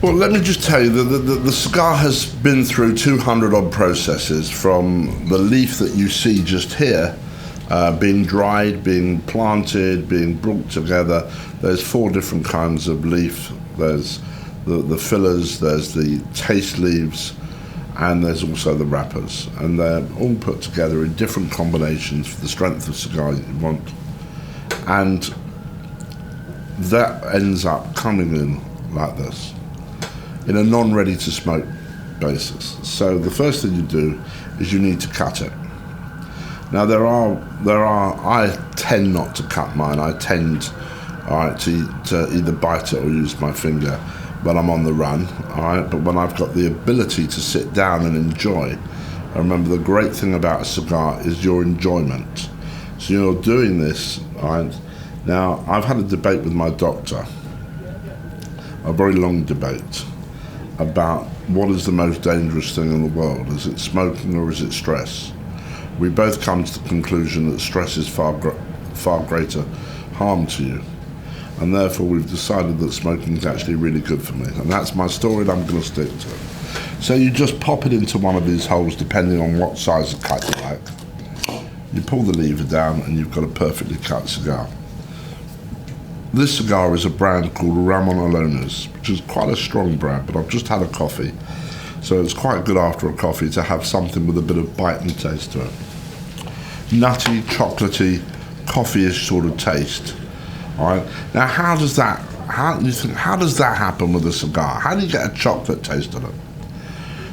Well, let me just tell you that the cigar has been through 200 odd processes, from the leaf that you see just here, being dried, being planted, being brought together. There's 4 different kinds of leaf. There's the fillers, there's the taste leaves, and there's also the wrappers. And they're all put together in different combinations for the strength of cigar you want. And that ends up coming in like this, in a non-ready to smoke basis. So the first thing you do is you need to cut it. Now I tend not to cut mine. I tend to either bite it or use my finger when I'm on the run. But when I've got the ability to sit down and enjoy, I remember the great thing about a cigar is your enjoyment. So you're doing this. Now I've had a debate with my doctor, a very long debate, about what is the most dangerous thing in the world. Is it smoking or is it stress? We both come to the conclusion that stress is far greater harm to you, and therefore we've decided that smoking is actually really good for me, and that's my story, and I'm going to stick to it. So you just pop it into one of these holes depending on what size of cut you like. You pull the lever down and you've got a perfectly cut cigar. This cigar is a brand called Ramon Alones, which is quite a strong brand, but I've just had a coffee, so it's quite good after a coffee to have something with a bit of bite and taste to it. Nutty, chocolatey, coffee-ish sort of taste. All right. Now, how does that happen with a cigar? How do you get a chocolate taste in it?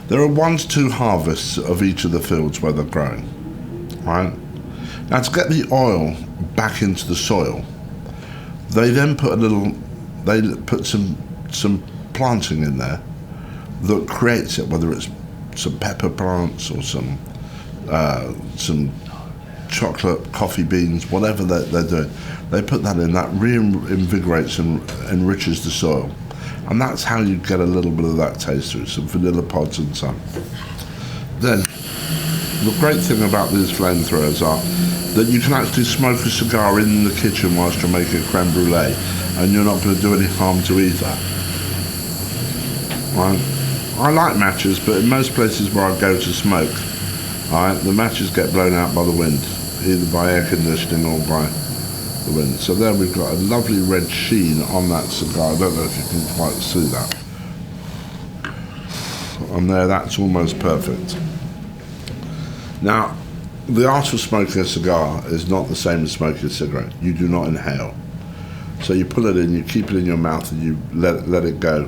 There are 1 to 2 harvests of each of the fields where they're growing. All right. Now, to get the oil back into the soil, they then put some planting in there that creates it, whether it's some pepper plants or some chocolate, coffee beans, whatever they're doing. They put that in, that reinvigorates and enriches the soil. And that's how you get a little bit of that taste through, some vanilla pods and some. Then, the great thing about these flamethrowers are that you can actually smoke a cigar in the kitchen whilst you're making a creme brulee, and you're not going to do any harm to either. Right? I like matches, but in most places where I go to smoke, the matches get blown out by the wind, either by air conditioning or by the wind. So there we've got a lovely red sheen on that cigar. I don't know if you can quite see that. And there, that's almost perfect. Now, the art of smoking a cigar is not the same as smoking a cigarette. You do not inhale. So you pull it in, you keep it in your mouth, and you let it go,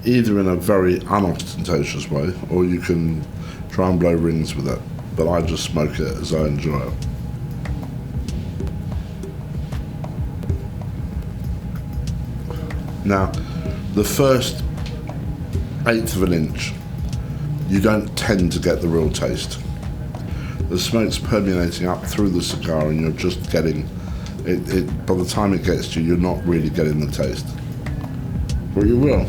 either in a very unostentatious way, or you can try and blow rings with it. But I just smoke it as I enjoy it. Now, the first 1/8 of an inch, you don't tend to get the real taste. The smoke's permeating up through the cigar, and you're just getting it. By the time it gets to you, you're not really getting the taste. But you will.